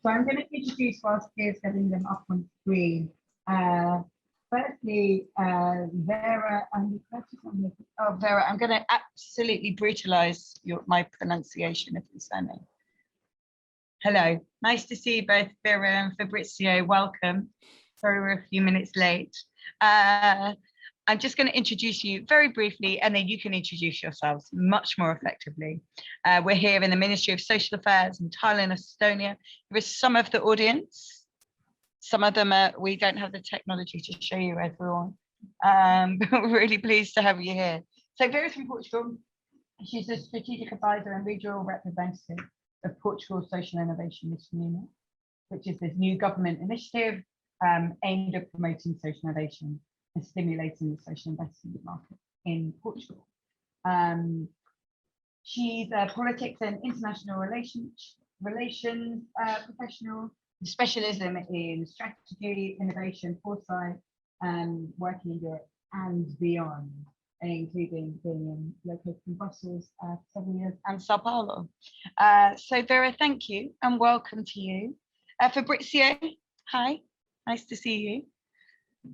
So I'm going to introduce whilst Piers getting them up on screen. Firstly, Vera, Vera, I'm going to absolutely brutalize my pronunciation of your surname. Hello, nice to see you both, Vera and Fabrizio. Welcome. Sorry we're a few minutes late. I'm just going to introduce you very briefly, and then you can introduce yourselves much more effectively. We're here in the Ministry of Social Affairs in Thailand, Estonia. There is some of the audience. Some of them we don't have the technology to show you everyone. But we're really pleased to have you here. So Vera's from Portugal. She's a strategic advisor and regional representative of Portugal Social Innovation Mission Unit, which is this new government initiative aimed at promoting social innovation and stimulating the social investment market in Portugal. She's a politics and international relations professional, with specialism in strategy, innovation, foresight, and working in Europe and beyond, including being in located in Brussels for 7 years and Sao Paulo. So Vera, thank you and welcome to you. Fabrizio, hi, nice to see you.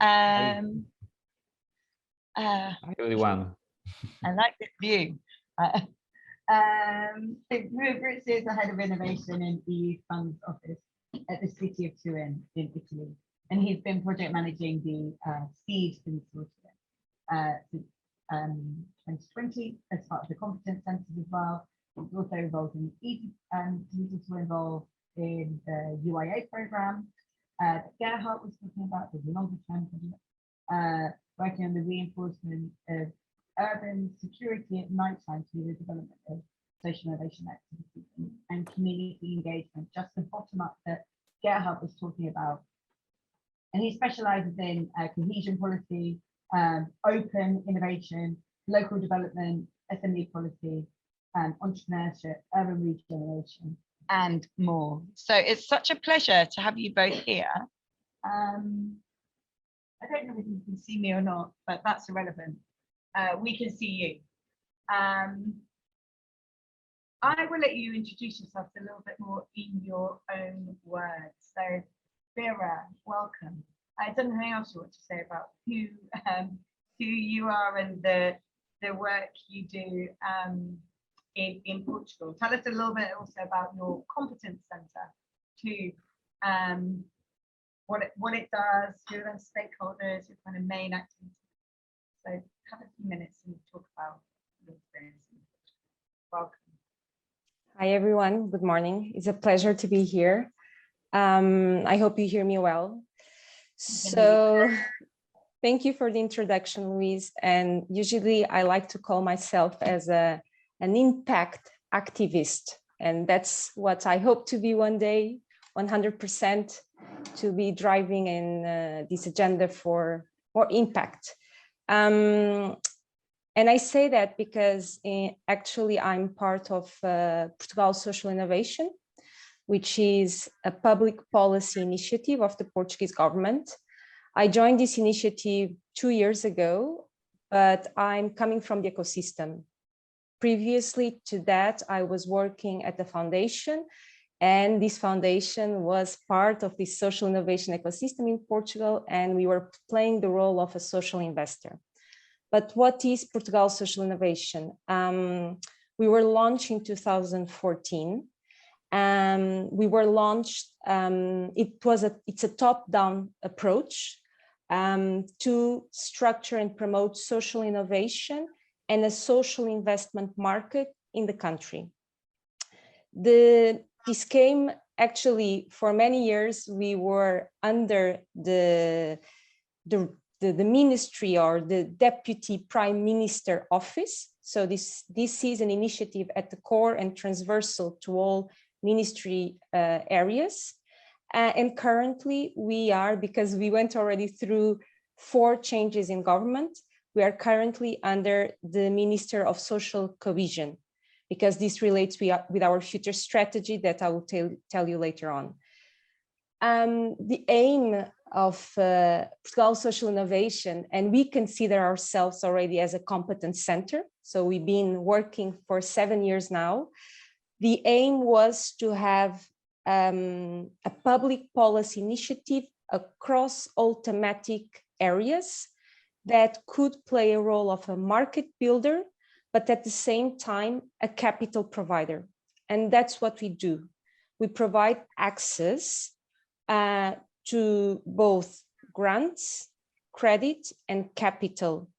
Hi everyone. I like this view. Fabrizio is the head of innovation in EU Funds Office at the city of Turin in Italy, and he's been project managing the seed since 2020 as part of the competence centers as well. He's also involved in he's also involved in the UIA program that Gerhard was talking about, the longer term project, working on the reinforcement of urban security at nighttime through the development of social innovation activities and community engagement, just the bottom up that Gerhard was talking about. And he specializes in cohesion policy, open innovation, local development, SME policy, entrepreneurship, urban regeneration, and more. So it's such a pleasure to have you both here. I don't know if you can see me or not, but that's irrelevant. We can see you. I will let you introduce yourself a little bit more in your own words. So Vera, welcome. I don't know anything else you want to say about who you are and the work you do in Portugal. Tell us a little bit also about your competence center too. What it does, who are the stakeholders, your kind of main activities. So have a few minutes and talk about your experience. Welcome. Hi everyone, good morning. It's a pleasure to be here. I hope you hear me well. So thank you for the introduction, Louise. And usually I like to call myself as an impact activist. And that's what I hope to be one day, 100%, to be driving in this agenda for more impact. And I say that because actually I'm part of Portugal Social Innovation, which is a public policy initiative of the Portuguese government. I joined this initiative 2 years ago, but I'm coming from the ecosystem. Previously to that, I was working at the foundation, and this foundation was part of the social innovation ecosystem in Portugal, and we were playing the role of a social investor. But what is Portugal Social Innovation? We were launched in 2014. We were launched, it's a top-down approach to structure and promote social innovation and a social investment market in the country. This came actually for many years. We were under the ministry or the deputy prime minister office. So this is an initiative at the core and transversal to all ministry areas. And currently we are, because we went already through 4 changes in government, we are currently under the Minister of Social Cohesion, because this relates with our future strategy that I will tell you later on. The aim of Portugal Social Innovation, and we consider ourselves already as a competence center, so we've been working for 7 years now. The aim was to have a public policy initiative across all thematic areas that could play a role of a market builder, but at the same time, a capital provider. And that's what we do. We provide access to both grants, credit, and capital.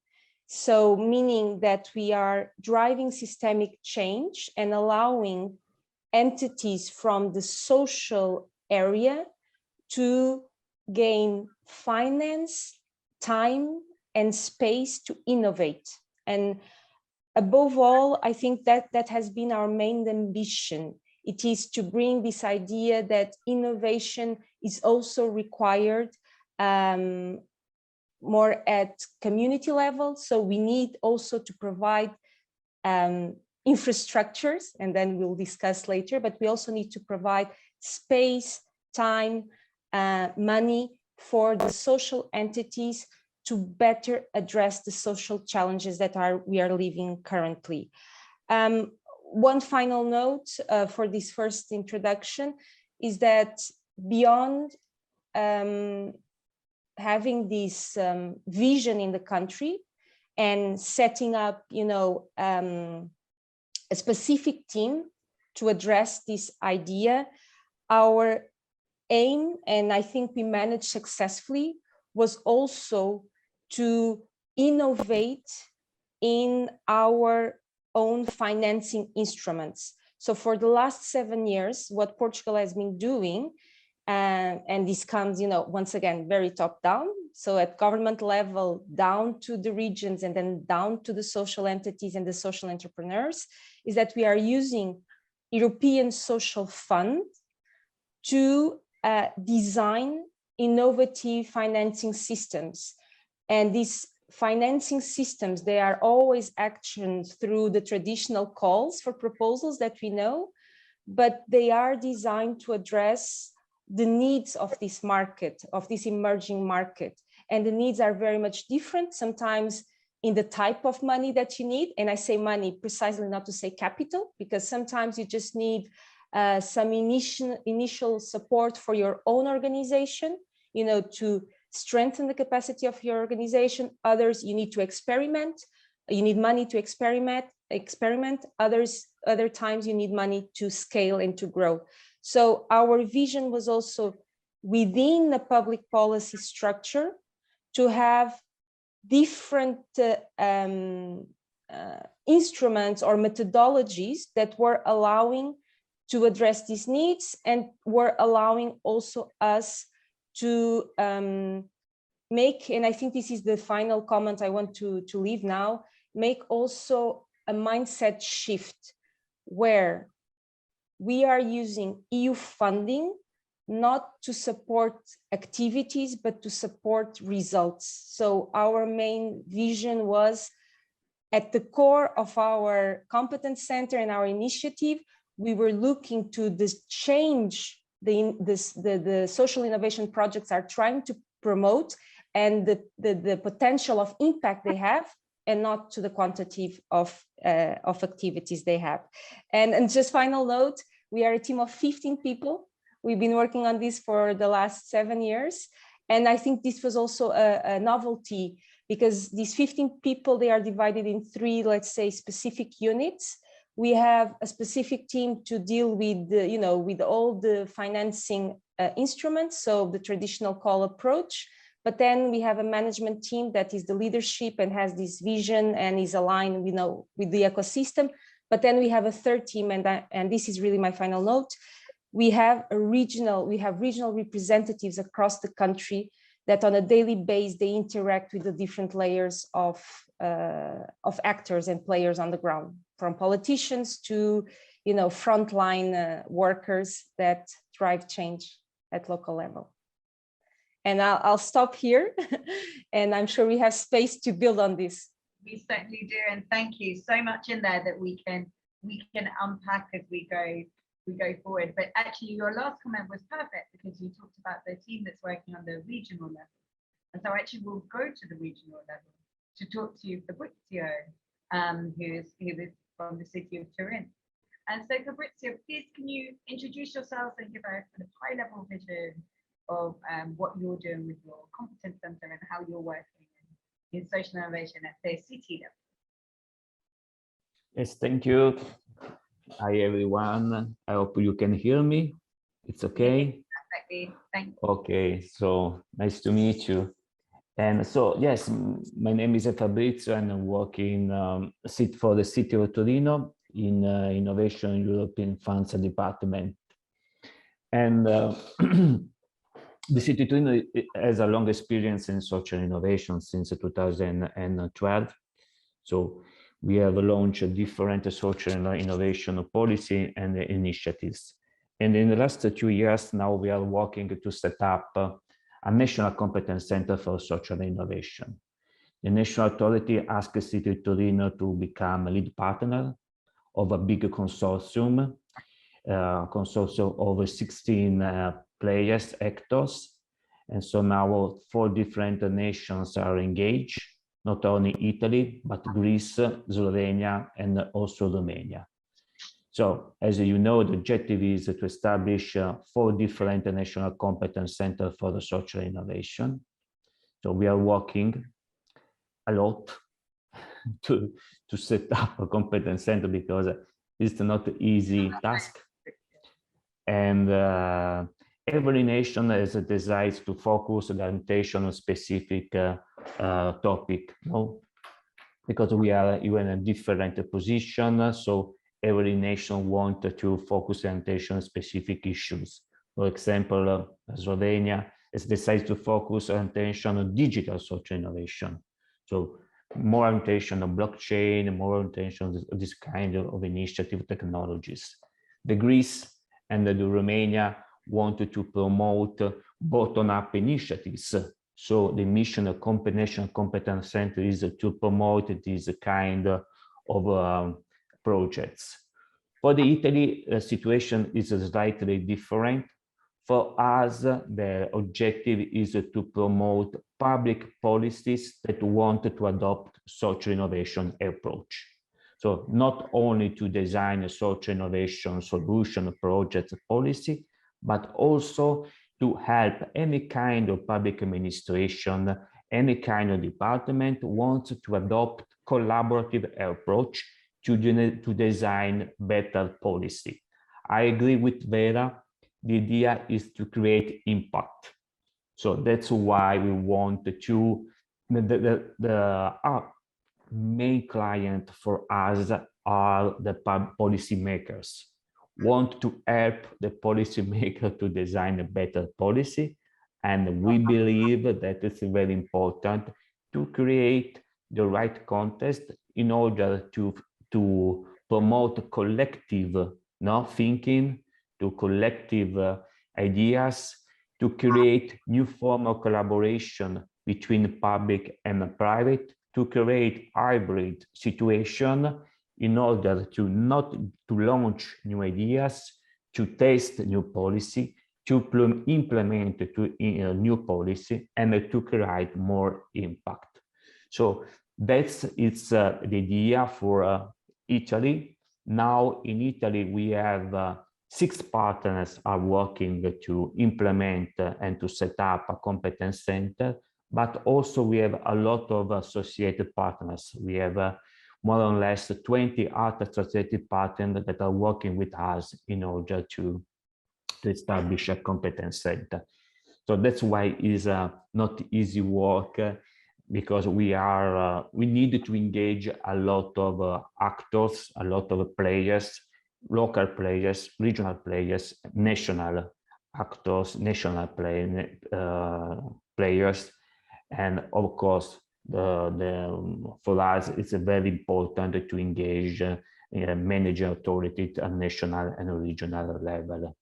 So meaning that we are driving systemic change and allowing entities from the social area to gain finance, time, and space to innovate. And above all, I think that that has been our main ambition. It is to bring this idea that innovation is also required more at community level. So we need also to provide infrastructures, and then we'll discuss later, but we also need to provide space, time, money for the social entities to better address the social challenges that we are living currently. One final note for this first introduction is that beyond having this vision in the country and setting up, a specific team to address this idea, our aim, and I think we managed successfully, was also to innovate in our own financing instruments. So for the last 7 years, what Portugal has been doing, and this comes, once again, very top down. So at government level, down to the regions and then down to the social entities and the social entrepreneurs, is that we are using European Social Fund to design innovative financing systems. And these financing systems, they are always actioned through the traditional calls for proposals that we know, but they are designed to address the needs of this market, of this emerging market. And the needs are very much different, sometimes in the type of money that you need. And I say money precisely not to say capital, because sometimes you just need some initial support for your own organization, to strengthen the capacity of your organization. Others, you need to experiment. You need money to experiment. Other times you need money to scale and to grow. So our vision was also within the public policy structure to have different instruments or methodologies that were allowing to address these needs and were allowing also us to make, and I think this is the final comment I want to leave now, make also a mindset shift where we are using EU funding not to support activities, but to support results. So our main vision was at the core of our competence center and our initiative, we were looking to this change the social innovation projects are trying to promote and the potential of impact they have, and not to the quantity of activities they have. And just final note, we are a team of 15 people. We've been working on this for the last 7 years. And I think this was also a novelty, because these 15 people, they are divided in 3, let's say, specific units. We have a specific team to deal with, with all the financing instruments, so the traditional call approach. But then we have a management team that is the leadership and has this vision and is aligned, with the ecosystem. But then we have a third team, and this is really my final note. We have regional representatives across the country that on a daily basis, they interact with the different layers of actors and players on the ground, from politicians to, frontline workers that drive change at local level. And I'll stop here, and I'm sure we have space to build on this. We certainly do, and thank you so much in there that we can unpack as we go forward. But actually, your last comment was perfect, because you talked about the team that's working on the regional level, and so actually we'll go to the regional level to talk to Fabrizio, who is from the city of Turin. And so Fabrizio, please can you introduce yourself and give a kind of high-level vision of what you're doing with your competence center and how you're working in social innovation at the city level. Yes, thank you. Hi, everyone. I hope you can hear me. It's okay? Perfectly. Thank you. Okay, so nice to meet you. And so, yes, my name is Fabrizio and I'm working for the City of Torino in Innovation European Funds Department. And the City of Torino has a long experience in social innovation since 2012. So we have launched different social innovation policy and initiatives. And in the last 2 years now, we are working to set up a national competence center for social innovation. The national authority asked the City of Torino to become a lead partner of a big consortium, over 16 players, actors. And so now 4 different nations are engaged, not only Italy, but Greece, Slovenia, and also Romania. So, as you know, the objective is to establish 4 different national competence centers for the social innovation. So we are working a lot to set up a competence center because it's not an easy task. And every nation has decides to focus the attention on a specific topic, no? Because we are even in a different position, so every nation wants to focus the attention on specific issues. For example, Slovenia has decided to focus attention on digital social innovation. So more attention on blockchain, more attention on this kind of initiative technologies. The Greece and the Romania wanted to promote bottom-up initiatives. So the mission of National Competence Center is to promote this kind of projects. For the Italy, the situation is slightly different. For us, the objective is to promote public policies that want to adopt social innovation approach. So not only to design a social innovation solution, project, policy, but also to help any kind of public administration, any kind of department wants to adopt collaborative approach to design better policy. I agree with Vera. The idea is to create impact. So that's why we want to, our main client for us are the policymakers. Want to help the policymaker to design a better policy. And we believe that it's very important to create the right context in order to promote collective thinking, to collective ideas, to create new form of collaboration between public and private, to create hybrid situation in order to not to launch new ideas, to test new policy, to implement new policy, and to create more impact. So that's the idea for Italy. Now in Italy we have 6 partners are working to implement and to set up a competence center, but also we have a lot of associated partners. We have more or less 20 other associated partners that are working with us in order to establish a competence center. So that's why it's not easy work, because we need to engage a lot of actors, a lot of players, local players, regional players, national actors, national players, and of course, for us, it's very important to engage managing authority at national and regional level,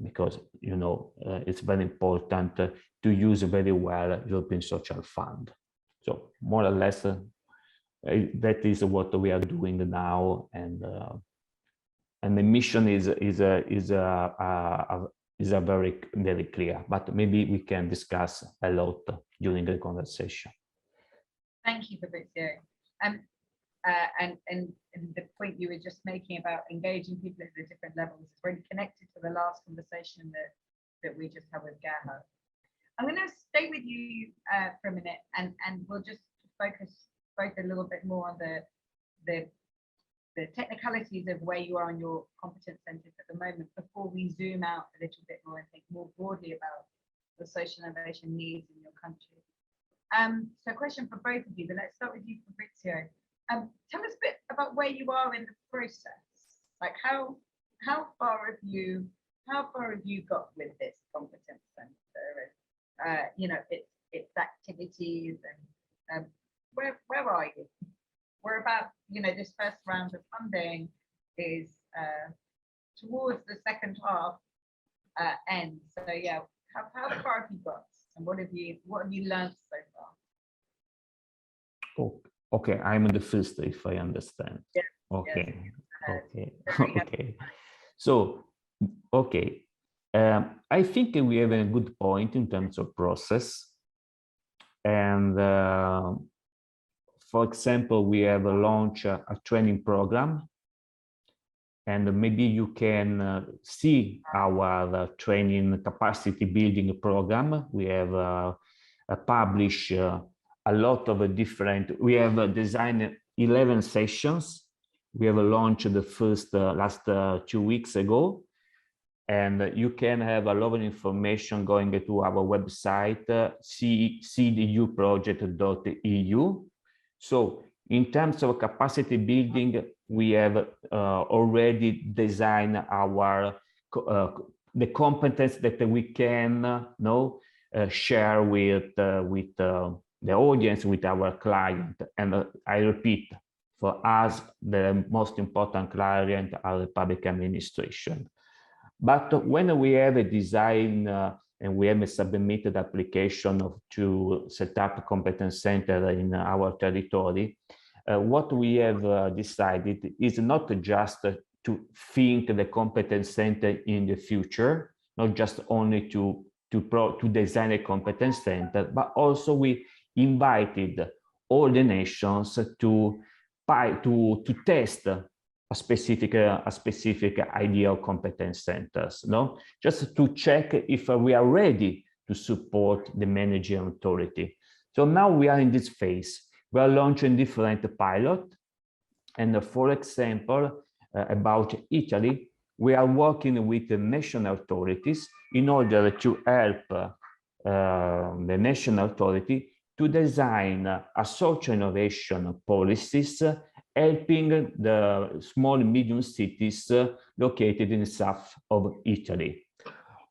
because it's very important to use very well European Social Fund. So more or less, that is what we are doing now, and the mission is very, very clear. But maybe we can discuss a lot during the conversation. Thank you, Fabrizio. and the point you were just making about engaging people at the different levels is really connected to the last conversation that we just had with Gerhard. I'm going to stay with you for a minute, and we'll just focus both a little bit more on the technicalities of where you are in your competence centers at the moment before we zoom out a little bit more and think more broadly about the social innovation needs in your country. So question for both of you, but let's start with you, Fabrizio. Tell us a bit about where you are in the process. Like how far have you got with this competence center, and you know, its activities, and where are you? We're about, you know, this first round of funding is towards the second half end. So yeah, how far have you got, and what have you learned so far? Oh, okay, I'm the first, if I understand. Yeah. Okay. Yes. Okay. Okay. So, okay. I think we have a good point in terms of process, and for example, we have launched a training program, and maybe you can see our training capacity building program. We have published a lot of different, we have designed 11 sessions. We have launched the first last 2 weeks ago, and you can have a lot of information going to our website, cduproject.eu. So in terms of capacity building, we have already designed our the competence that we can share with the audience, with our client. And I repeat, for us, the most important client are the public administration. But when we have a design and we have a submitted application to set up a competence center in our territory, what we have decided is not just to think the competence center in the future, not just only to design a competence center, but also we invited all the nations to test a specific idea of competence centers, just to check if we are ready to support the managing authority. So now we are in this phase. We are launching different pilots, and for example, about Italy, we are working with the national authorities in order to help the national authority to design a social innovation policies helping the small and medium cities located in the south of Italy.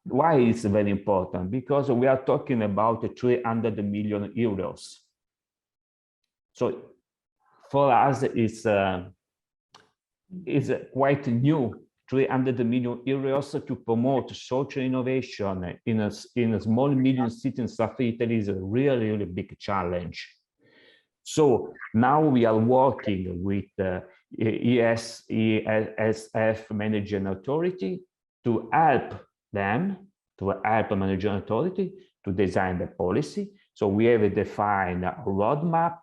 Why is it very important? Because we are talking about 300 million euros. So for us, it's quite new, 300 million euros to promote social innovation in a small and medium city in South Italy is a really, really big challenge. So now we are working with ESF Managing Authority to help them, to help Managing Authority to design the policy. So we have defined a roadmap,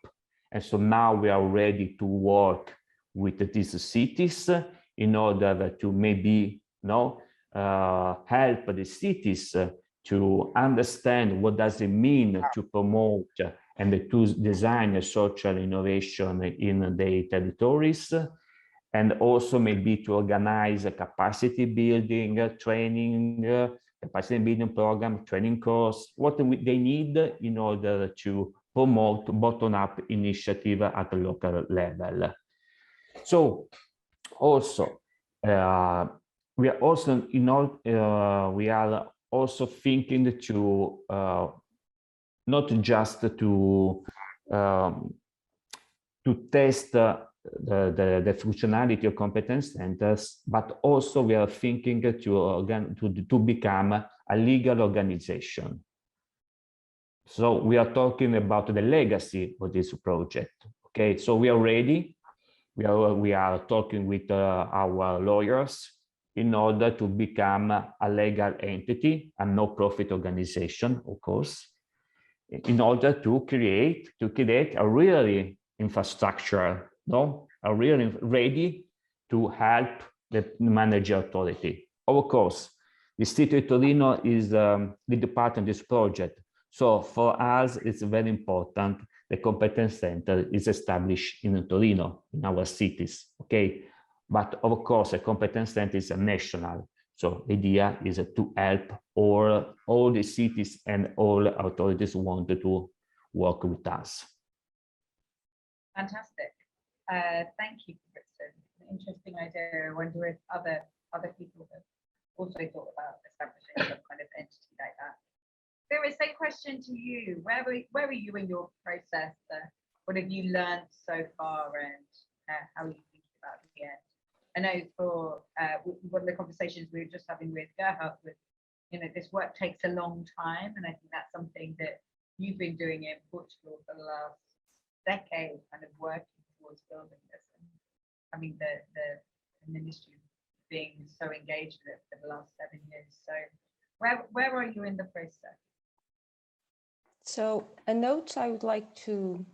and so now we are ready to work with these cities in order to maybe help the cities to understand what does it mean to promote and to design a social innovation in their territories, and also maybe to organize a capacity building training, capacity building program, training course, what they need in order to promote bottom-up initiative at the local level. So also, we are also, we are also thinking to not just to test the functionality of competence centers, but also we are thinking to become a legal organization. So we are talking about the legacy of this project. Okay, so we are ready. We are talking with our lawyers in order to become a legal entity, a no-profit organization, of course, in order to create a really infrastructure no, are really ready to help the manager authority. Of course, the city of Torino is the partner in this project. So for us, it's very important the competence center is established in Torino, in our cities, okay? But of course, a competence center is a national. So the idea is to help all the cities and all authorities who want to work with us. Fantastic. Thank you, Fabrizio. An interesting idea. I wonder if other people have also thought about establishing some kind of entity like that. Vera, same question to you. Where were you in your process? What have you learned so far, and how are you thinking about the end? I know for one of the conversations we were just having with Gerhard, with this work takes a long time, and I think that's something that you've been doing in Portugal for the last decade, kind of working towards building this, and having the ministry being so engaged with it for the last 7 years. So where are you in the process? So a note I would like to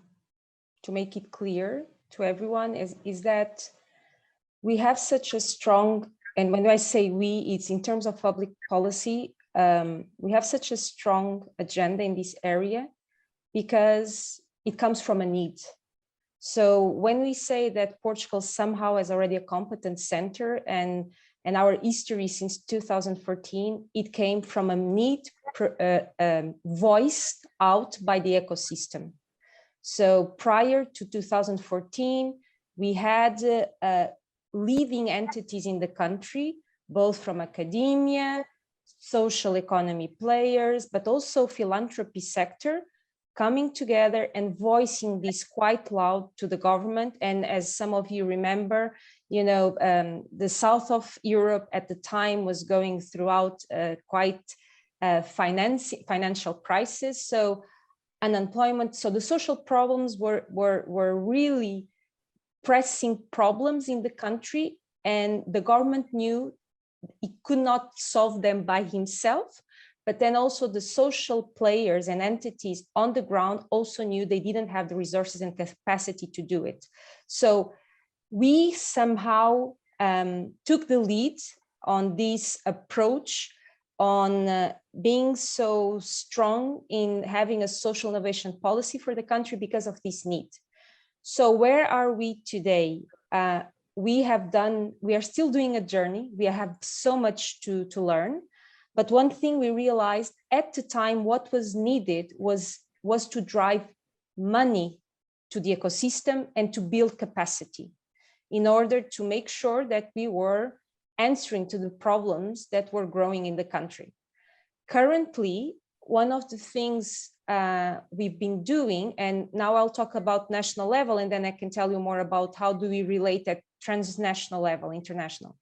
make it clear to everyone is that we have such a strong, and when I say we, it's in terms of public policy, we have such a strong agenda in this area because it comes from a need. So when we say that Portugal somehow has already a competence center and our history since 2014, it came from a need voiced out by the ecosystem. So prior to 2014, we had living entities in the country, both from academia, social economy players, but also philanthropy sector, coming together and voicing this quite loud to the government. And as some of you remember, the south of Europe at the time was going throughout quite financial crisis. So unemployment, so the social problems were really pressing problems in the country, and the government knew it could not solve them by himself. But then also the social players and entities on the ground also knew they didn't have the resources and capacity to do it. So we somehow took the lead on this approach, on being so strong in having a social innovation policy for the country because of this need. So where are we today? We are still doing a journey. We have so much to learn. But one thing we realized at the time, what was needed was to drive money to the ecosystem and to build capacity in order to make sure that we were answering to the problems that were growing in the country. Currently, one of the things we've been doing, and now I'll talk about national level, and then I can tell you more about how do we relate at transnational level, international.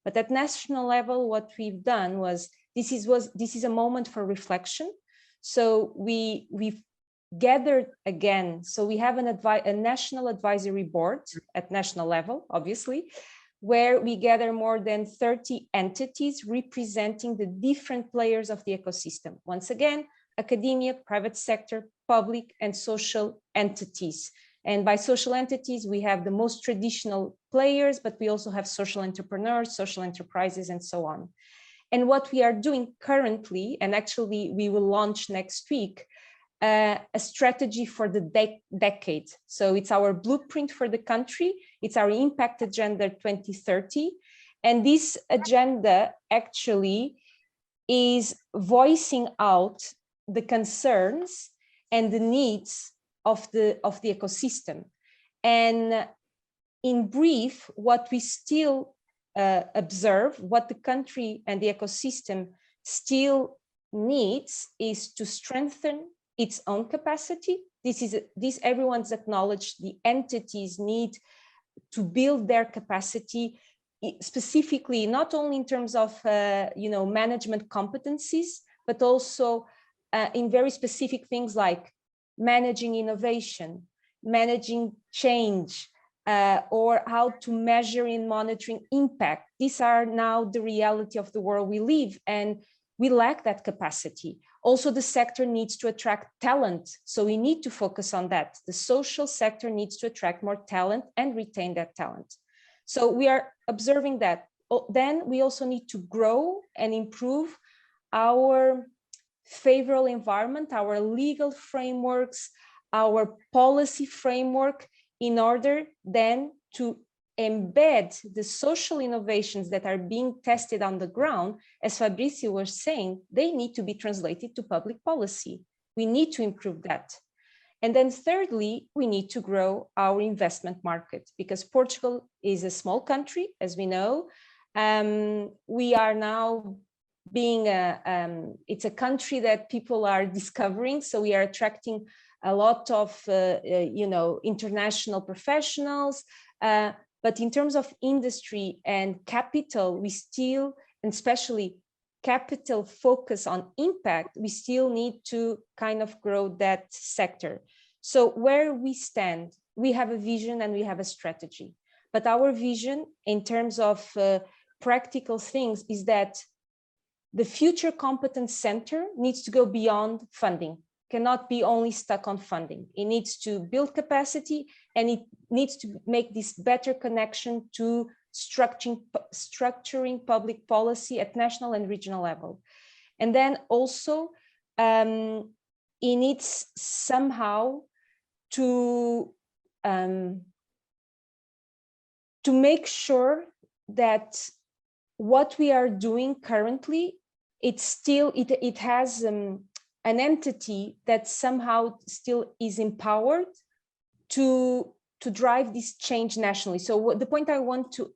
But at national level, what we've done was, this is a moment for reflection. So we've gathered again. So we have a national advisory board at national level, obviously, where we gather more than 30 entities representing the different players of the ecosystem. Once again, academia, private sector, public and social entities. And by social entities, we have the most traditional players, but we also have social entrepreneurs, social enterprises, and so on. And what we are doing currently, and actually we will launch next week, a strategy for the decade. So it's our blueprint for the country. It's our impact agenda 2030. And this agenda actually is voicing out the concerns and the needs of the ecosystem. And in brief, what we still observe, what the country and the ecosystem still needs is to strengthen its own capacity. This everyone's acknowledged. The entities need to build their capacity, specifically not only in terms of management competencies, but also in very specific things like managing innovation, managing change, or how to measure in monitoring impact. These are now the reality of the world we live. And we lack that capacity. Also, the sector needs to attract talent. So we need to focus on that. The social sector needs to attract more talent and retain that talent. So we are observing that. Then we also need to grow and improve our favorable environment, our legal frameworks, our policy framework, in order then to embed the social innovations that are being tested on the ground. As Fabrizio was saying, they need to be translated to public policy. We need to improve that. And then thirdly, we need to grow our investment market, because Portugal is a small country, as we know. We are now being it's a country that people are discovering, so we are attracting a lot of international professionals, but in terms of industry and capital, we still, and especially capital focus on impact, we still need to kind of grow that sector. So where we stand, we have a vision and we have a strategy, but our vision in terms of practical things is that the future competence center needs to go beyond funding, cannot be only stuck on funding. It needs to build capacity, and it needs to make this better connection to structuring public policy at national and regional level. And then also it needs somehow to make sure that what we are doing currently, it has an entity that somehow still is empowered to drive this change nationally. So the point I want to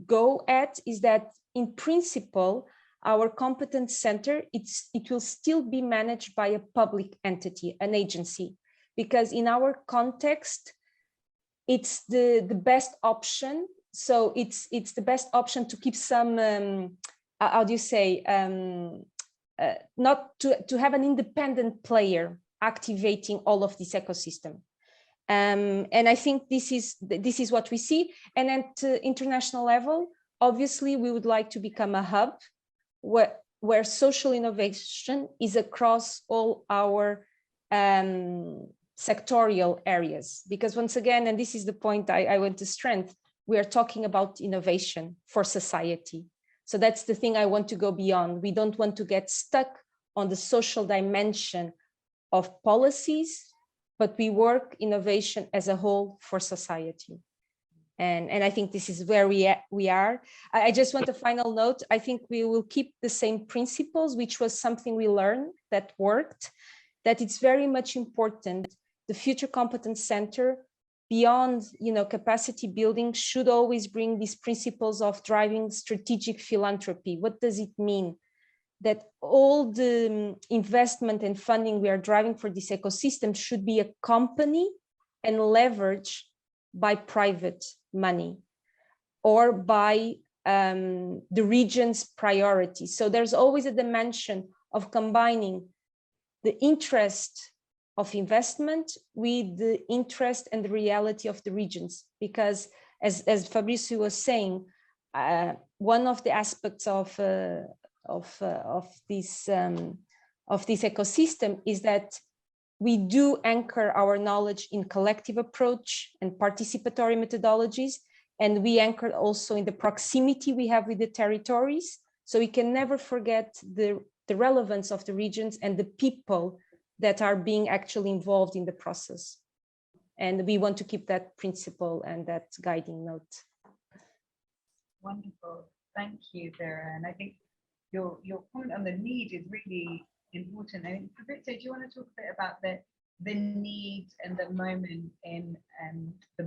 go at is that in principle, our competence center, it will still be managed by a public entity, an agency, because in our context, it's the best option. So it's the best option to keep some, how do you say, not to have an independent player activating all of this ecosystem. And I think this is what we see. And at international level, obviously, we would like to become a hub where social innovation is across all our sectorial areas. Because once again, and this is the point I want to strengthen, we are talking about innovation for society. So that's the thing I want to go beyond. We don't want to get stuck on the social dimension of policies, but we work innovation as a whole for society. And I think this is where we are. I just want a final note. I think we will keep the same principles, which was something we learned that worked, that it's very much important. The Future Competence Center, beyond capacity building, should always bring these principles of driving strategic philanthropy. What does it mean? That all the investment and funding we are driving for this ecosystem should be accompanied and leveraged by private money or by the region's priorities. So there's always a dimension of combining the interest of investment with the interest and the reality of the regions. Because as Fabrizio was saying, one of the aspects of this ecosystem is that we do anchor our knowledge in collective approach and participatory methodologies, and we anchor also in the proximity we have with the territories. So we can never forget the relevance of the regions and the people that are being actually involved in the process. And we want to keep that principle and that guiding note. Wonderful, thank you, Vera. And I think your point on the need is really important. And Fabrizio, do you want to talk a bit about the need and the moment in the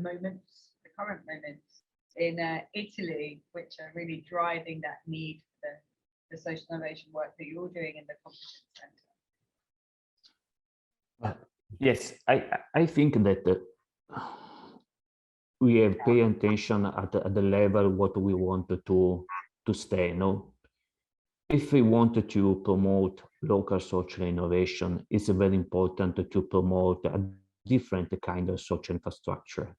current moments in Italy, which are really driving that need for the social innovation work that you're doing in the competence center? Yes, I think that we have paid attention at the level what we want to stay. No, if we wanted to promote local social innovation, it's very important to promote a different kind of social infrastructure.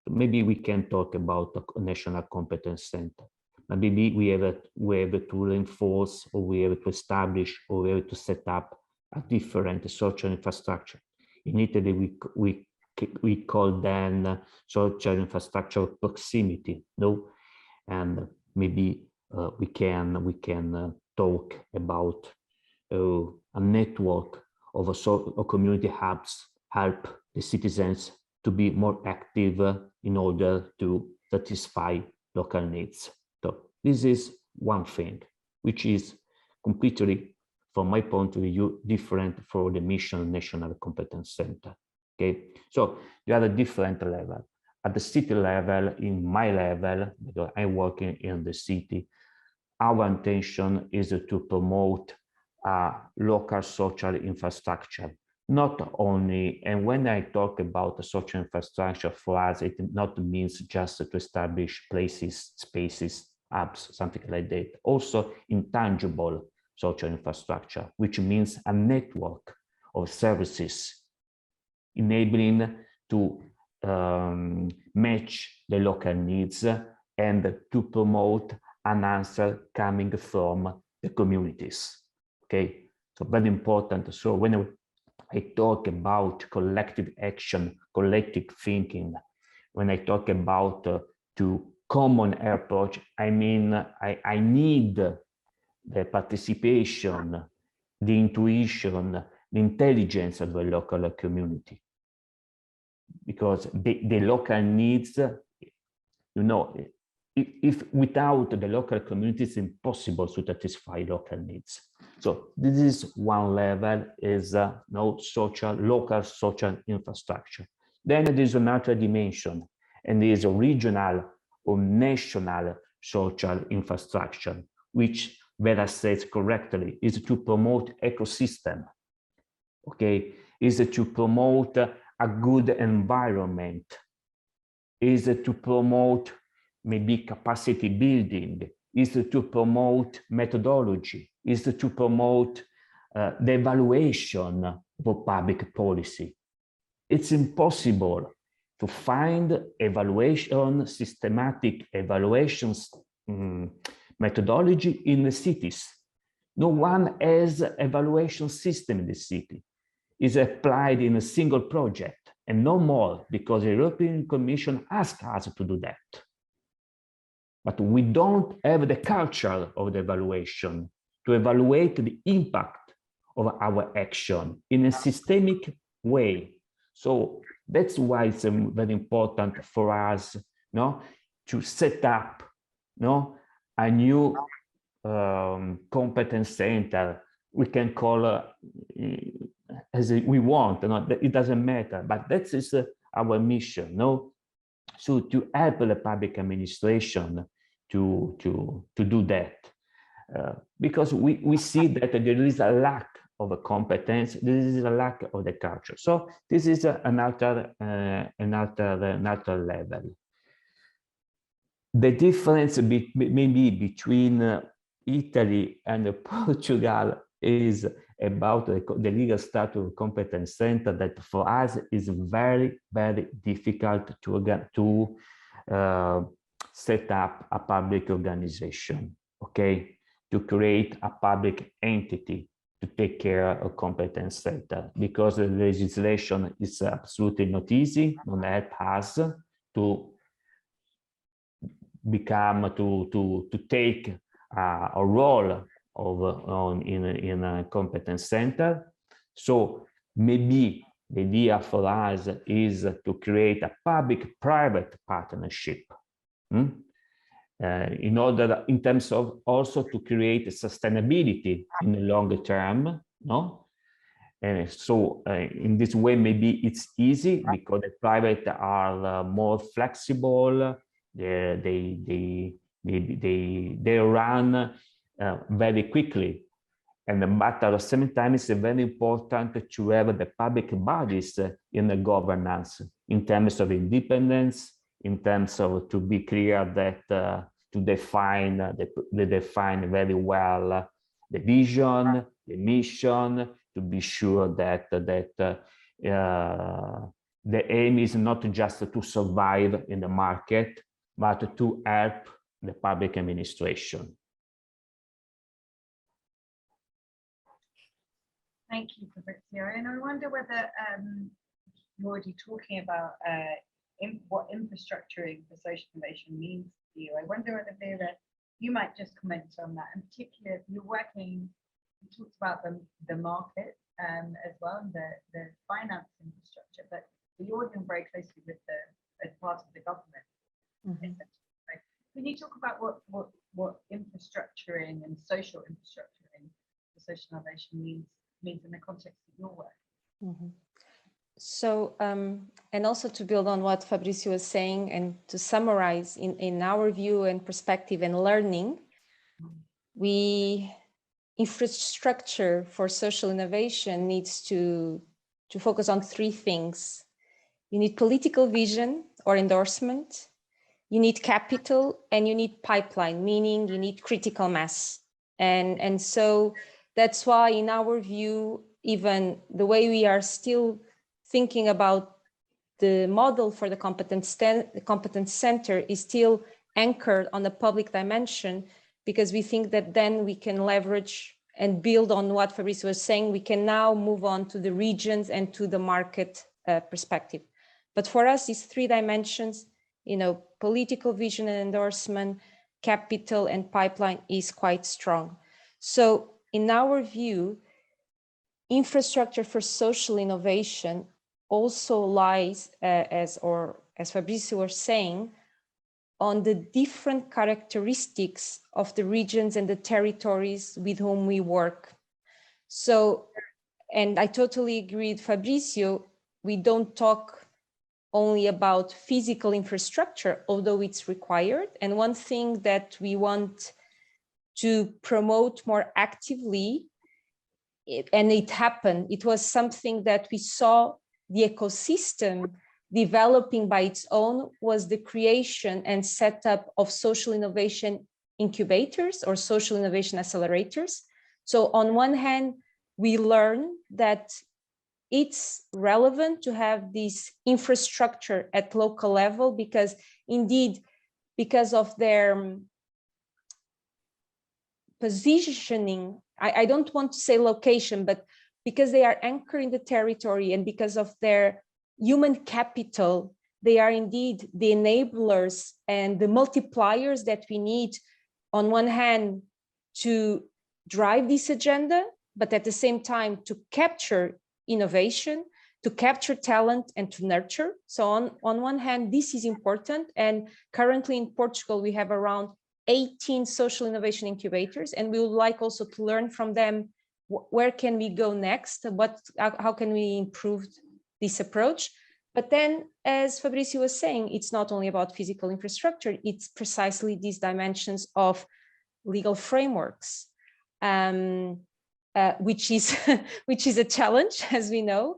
Maybe we can talk about a national competence center, maybe we have to reinforce, or we have to establish, or we have to set up a different social infrastructure. In Italy, we call them social infrastructure proximity, no? And maybe we can talk about a network of community hubs help the citizens to be more active in order to satisfy local needs. So this is one thing, which is completely, from my point of view, different for the mission National Competence Center. Okay, so you have a different level. At the city level, in my level, because I'm working in the city, our intention is to promote local social infrastructure. Not only, and when I talk about the social infrastructure, for us, it not means just to establish places, spaces, apps, something like that. Also intangible social infrastructure, which means a network of services enabling to match the local needs and to promote an answer coming from the communities. Okay, so very important. So when I talk about collective action, collective thinking, when I talk about to common approach, I mean I need the participation, the intuition, the intelligence of the local community, because the local needs, you know, if without the local community, it's impossible to satisfy local needs. So this is one level, is no local social infrastructure. Then there is another dimension, and there is a regional or national social infrastructure, which Vera says correctly, is to promote ecosystem. Okay, is to promote a good environment, is to promote maybe capacity building, is to promote methodology, is to promote the evaluation of public policy. It's impossible to find evaluation, systematic evaluations methodology in the cities. No one has evaluation system in the city. It's applied in a single project and no more, because the European Commission asked us to do that. But we don't have the culture of the evaluation to evaluate the impact of our action in a systemic way. So that's why it's very important for us, to set up, a new competence center. We can call as we want, it doesn't matter, but that is our mission, So to help the public administration to do that, because we see that there is a lack of a competence, there is a lack of the culture. So this is another level. The difference maybe between Italy and Portugal is about the legal status of competence center, that for us is very, very difficult to set up a public organization, okay? To create a public entity to take care of competence center, because the legislation is absolutely not easy, not help us to become, to take a role in a competence center. So maybe the idea for us is to create a public-private partnership in terms of also to create sustainability in the longer term, so in this way, maybe it's easy because the private are more flexible. They run very quickly, but at the same time, it's very important to have the public bodies in the governance in terms of independence, in terms of to be clear that to define very well the vision, the mission, to be sure that the aim is not just to survive in the market, but to help the public administration. Thank you, Fabrizio. And I wonder whether you're already talking about what infrastructuring for social innovation means to you. I wonder whether, Vera, you might just comment on that. In particular, you're working, you talked about the market as well, and the finance infrastructure, but you're working very closely with as part of the government. Mm-hmm. Right? Can you talk about what infrastructuring and social infrastructuring for social innovation means in the context of your work? Mm-hmm. So, and also to build on what Fabrizio was saying, and to summarize in our view and perspective and learning, infrastructure for social innovation needs to focus on three things. You need political vision or endorsement, you need capital, and you need pipeline, meaning you need critical mass. And so that's why, in our view, even the way we are still thinking about the model for the competence center is still anchored on the public dimension, because we think that then we can leverage and build on what Fabrizio was saying. We can now move on to the regions and to the market perspective. But for us, these three dimensions, political vision and endorsement, capital, and pipeline is quite strong. So in our view, infrastructure for social innovation also lies, as Fabrizio was saying, on the different characteristics of the regions and the territories with whom we work. So, and I totally agree with Fabrizio, we don't talk only about physical infrastructure, although it's required. And one thing that we want to promote more actively, and it happened, it was something that we saw the ecosystem developing by its own, was the creation and setup of social innovation incubators or social innovation accelerators. So on one hand, we learn that it's relevant to have this infrastructure at local level, because indeed, because of their positioning, I don't want to say location, but because they are anchored in the territory and because of their human capital, they are indeed the enablers and the multipliers that we need, on one hand, to drive this agenda, but at the same time to capture innovation, to capture talent, and to nurture. So on one hand, this is important. And currently in Portugal, we have around 18 social innovation incubators, and we would like also to learn from them, where can we go next? How can we improve this approach? But then, as Fabrizio was saying, it's not only about physical infrastructure, it's precisely these dimensions of legal frameworks, which is a challenge, as we know.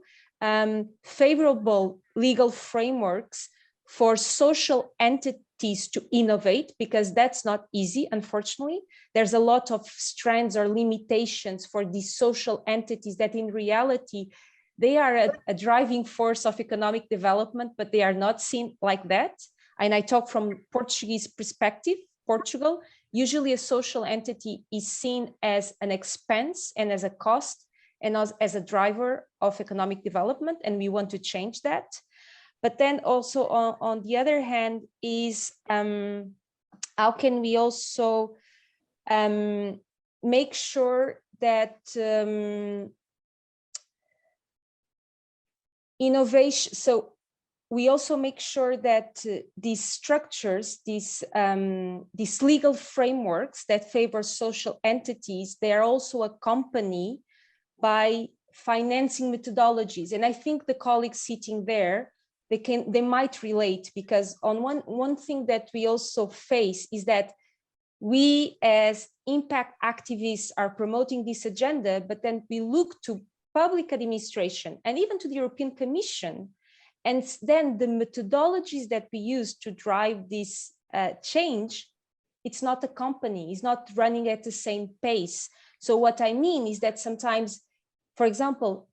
Favorable legal frameworks for social entities to innovate, because that's not easy, unfortunately. There's a lot of strands or limitations for these social entities that in reality, they are a driving force of economic development, but they are not seen like that. And I talk from Portuguese perspective, Portugal, usually a social entity is seen as an expense and as a cost and as a driver of economic development, and we want to change that. But then also on the other hand is how can we also make sure that innovation, so we also make sure that these structures, these legal frameworks that favor social entities, they are also accompanied by financing methodologies. And I think the colleagues sitting there, they might relate, because on one thing that we also face is that we as impact activists are promoting this agenda, but then we look to public administration and even to the European Commission, and then the methodologies that we use to drive this change, it's not a company, it's not running at the same pace. So what I mean is that sometimes, for example,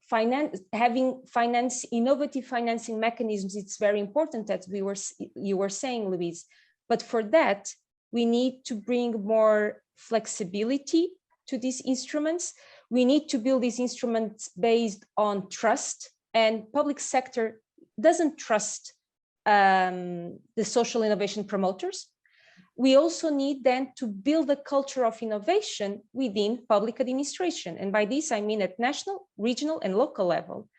innovative financing mechanisms, it's very important, as you were saying, Louise. But for that, we need to bring more flexibility to these instruments. We need to build these instruments based on trust, and public sector doesn't trust the social innovation promoters. We also need then to build a culture of innovation within public administration. And by this, I mean at national, regional, and local level.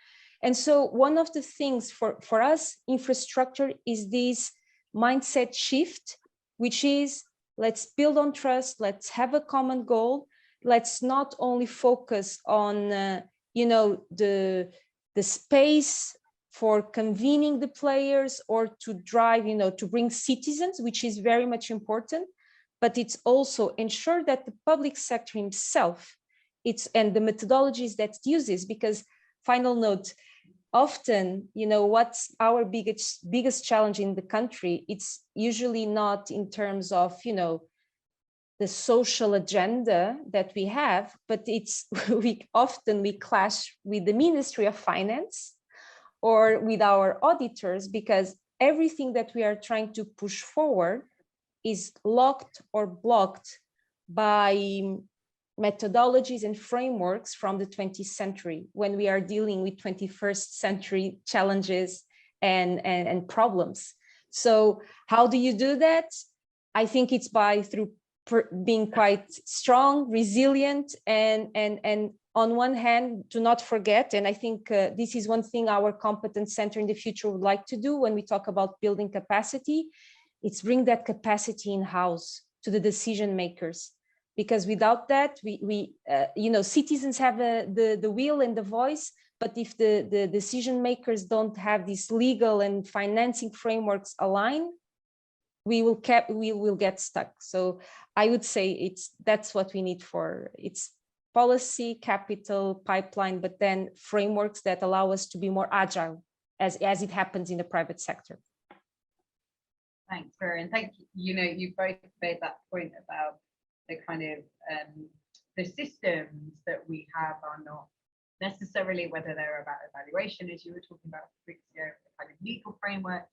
And so one of the things for us, infrastructure, is this mindset shift, which is, let's build on trust, let's have a common goal, let's not only focus on the space for convening the players or to drive, to bring citizens, which is very much important, but it's also ensure that the public sector himself, and the methodologies that it uses, because final note, often, what's our biggest challenge in the country, it's usually not in terms of, the social agenda that we have, but it's we clash with the Ministry of Finance or with our auditors, because everything that we are trying to push forward is locked or blocked by methodologies and frameworks from the 20th century, when we are dealing with 21st century challenges and problems. So how do you do that? I think it's through being quite strong, resilient, and on one hand, do not forget, and I think this is one thing our competence center in the future would like to do when we talk about building capacity, it's bring that capacity in-house to the decision makers. Because without that, citizens have the will and the voice, but if the decision makers don't have these legal and financing frameworks aligned, we will get stuck. So I would say that's what we need it's policy, capital, pipeline, but then frameworks that allow us to be more agile as it happens in the private sector. Thanks, Vera, and thank you. You both made that point about the kind of the systems that we have are not necessarily whether they're about evaluation, as you were talking about, Fabrizio, the kind of legal framework.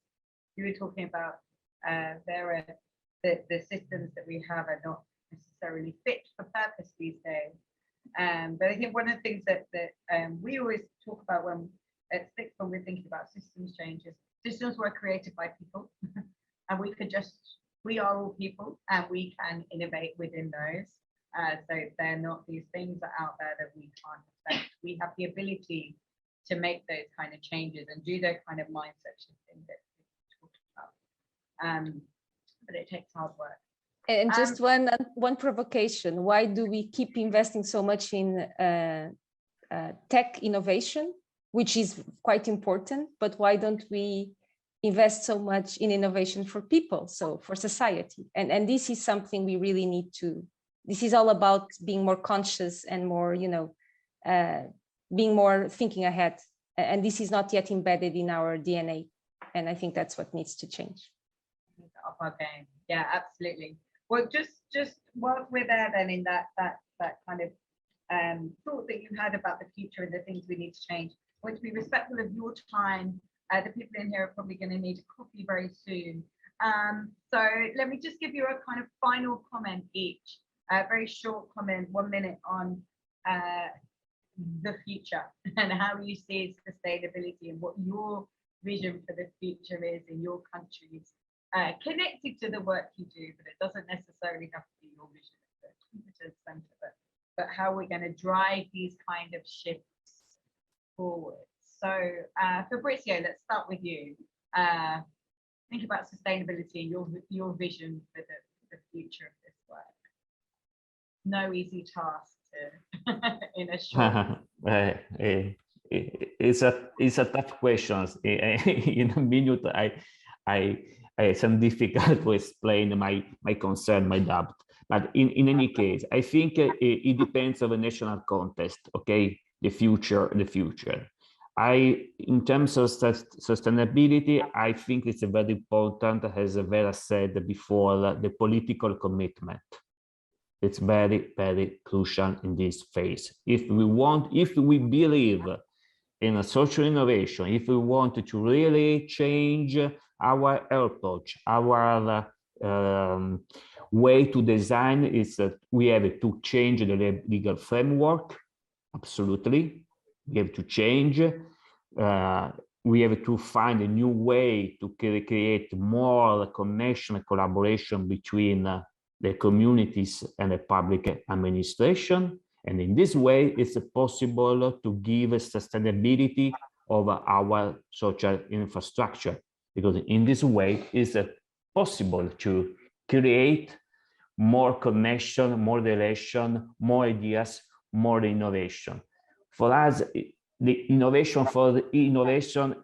You were talking about Vera, the systems that we have are not necessarily fit for purpose these days. But I think one of the things that we always talk about when we're thinking about systems changes, systems were created by people, and we are all people, and we can innovate within those. So they're not these things that are out there that we can't affect. We have the ability to make those kind of changes and do those kind of mindset shifting that we talked about. But it takes hard work. And just one provocation, why do we keep investing so much in tech innovation, which is quite important, but why don't we invest so much in innovation for people, so for society? And this is something we really need to, this is all about being more conscious and more, being more thinking ahead. And this is not yet embedded in our DNA. And I think that's what needs to change. Up our game. Yeah, absolutely. Well, just while we're there then in that kind of thought that you had about the future and the things we need to change, I want to be respectful of your time. The people in here are probably going to need a coffee very soon. So let me just give you a kind of final comment each, a very short comment, 1 minute on the future and how you see sustainability and what your vision for the future is in your countries. Connected to the work you do, but it doesn't necessarily have to be your vision at the competence center, but how we're going to drive these kind of shifts forward. So Fabrizio, let's start with you. Think about sustainability and your vision for the future of this work. No easy task to in a short. It's a tough question. In a minute, it's difficult to explain my concern, my doubt. But in any case, I think it depends on the national context. Okay, the future. In terms of sustainability, I think it's very important, as Vera said before, the political commitment. It's very, very crucial in this phase. If we believe in a social innovation, if we want to really change our approach, our way to design is that we have to change the legal framework. Absolutely, we have to change. We have to find a new way to create more connection and collaboration between the communities and the public administration. And in this way, it's possible to give sustainability of our social infrastructure, because in this way, it's possible to create more connection, more relation, more ideas, more innovation. For us, the innovation for the innovation,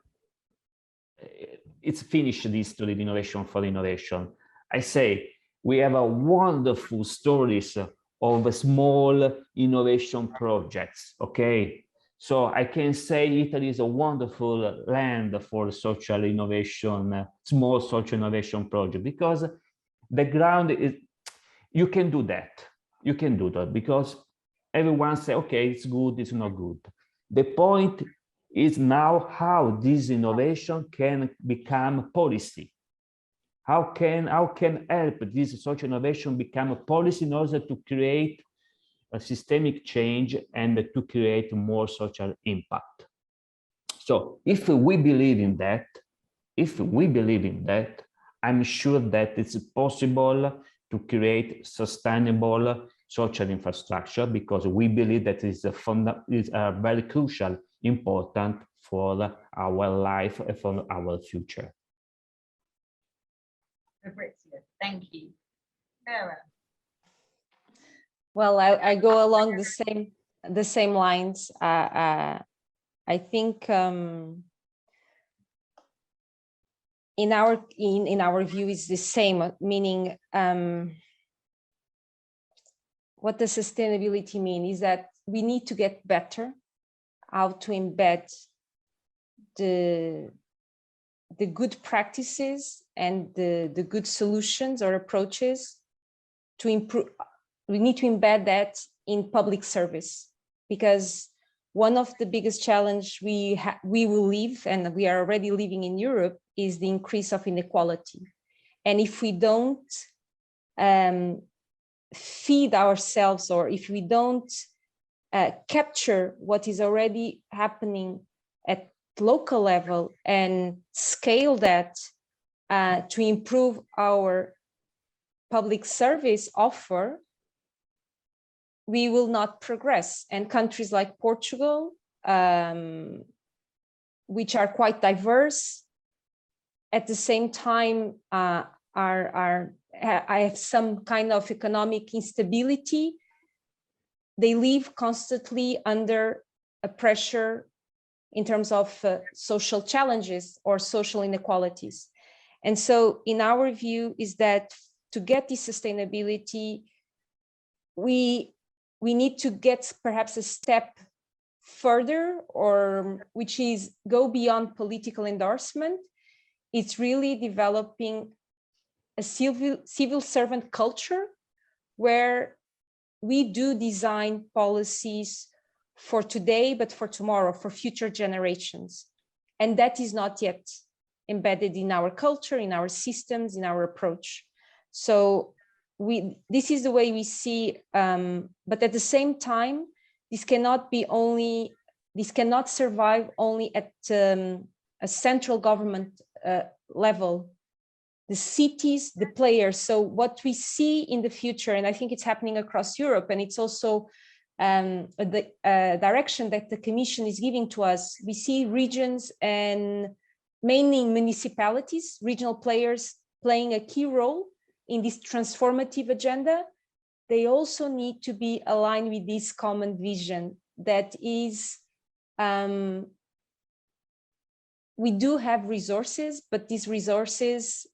it's finished the history, the innovation for innovation. I say we have a wonderful stories of small innovation projects, okay? So I can say Italy is a wonderful land for social innovation, small social innovation project, because the ground is, you can do that. You can do that because everyone say, okay, it's good, it's not good. The point is now how this innovation can become policy. How can help this social innovation become a policy in order to create a systemic change and to create more social impact. So if we believe in that, I'm sure that it's possible to create sustainable social infrastructure, because we believe that is very crucial, important for our life and for our future. Fabrizio, thank you. Vera. Well, I go along the same lines. I think in our view is the same, meaning what does sustainability mean is that we need to get better how to embed the good practices and the good solutions or approaches to improve. We need to embed that in public service, because one of the biggest challenge we will live, and we are already living in Europe, is the increase of inequality. And if we don't feed ourselves, or if we don't capture what is already happening at local level and scale that to improve our public service offer, we will not progress. And countries like Portugal, which are quite diverse, at the same time I have some kind of economic instability. They live constantly under a pressure in terms of social challenges or social inequalities. And so in our view is that to get this sustainability, we need to get perhaps a step further, or which is go beyond political endorsement. It's really developing a civil servant culture where we do design policies for today, but for tomorrow, for future generations. And that is not yet embedded in our culture, in our systems, in our approach. So this is the way we see, but at the same time, this cannot survive only at a central government level. The cities, the players. So what we see in the future, and I think it's happening across Europe, and it's also the direction that the Commission is giving to us. We see regions and mainly municipalities, regional players playing a key role in this transformative agenda. They also need to be aligned with this common vision that is, we do have resources, but these resources,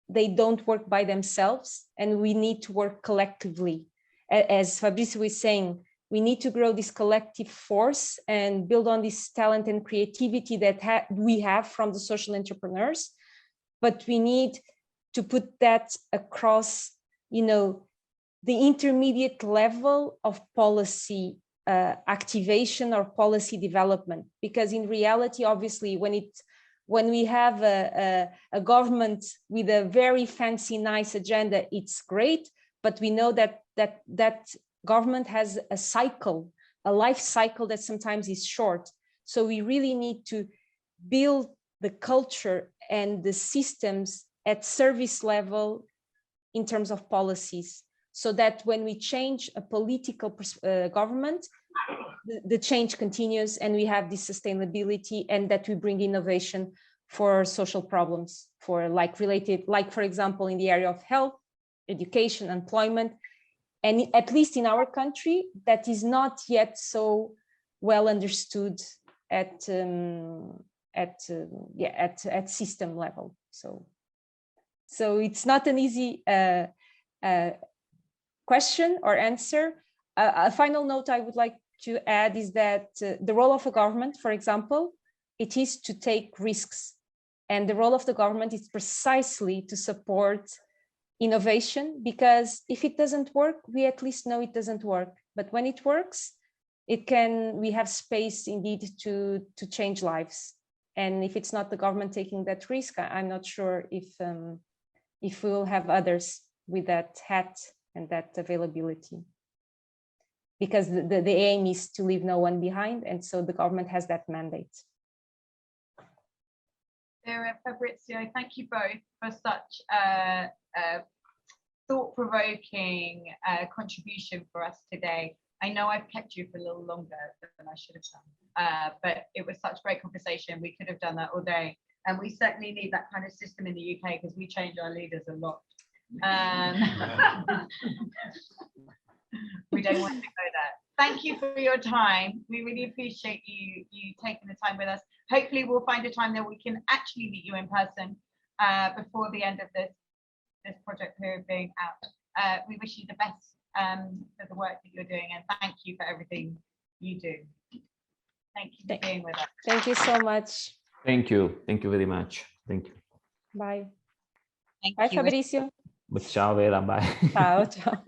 they don't work by themselves, and we need to work collectively. As Fabrizio was saying, we need to grow this collective force and build on this talent and creativity that we have from the social entrepreneurs, but we need to put that across, the intermediate level of policy activation or policy development. Because in reality, obviously, when we have a government with a very fancy, nice agenda, it's great. but we know that government has a cycle, a life cycle that sometimes is short. So we really need to build the culture and the systems at service level in terms of policies, so that when we change a political government, the change continues and we have this sustainability, and that we bring innovation for social problems, for for example, in the area of health, education, employment, and at least in our country, that is not yet so well understood at system level. So it's not an easy question or answer. A final note I would like to add is that the role of a government, for example, it is to take risks. And the role of the government is precisely to support innovation, because if it doesn't work, we at least know it doesn't work. But when it works, we have space indeed to change lives. And if it's not the government taking that risk, I'm not sure if we will have others with that hat and that availability. Because the aim is to leave no one behind, and so the government has that mandate. Vera, Fabrizio, thank you both for such a thought-provoking contribution for us today. I know I've kept you for a little longer than I should have done, but it was such great conversation. We could have done that all day, and we certainly need that kind of system in the UK because we change our leaders a lot. We don't want to go there. Thank you for your time. We really appreciate you taking the time with us. Hopefully we'll find a time that we can actually meet you in person before the end of this project period being out. We wish you the best for the work that you're doing, and thank you for everything you do. Thank you for being with us. Thank you so much. Thank you. Thank you very much. Thank you. Bye. Thank Bye, you. Fabrizio. Ciao, Vera. Bye. Ciao, ciao.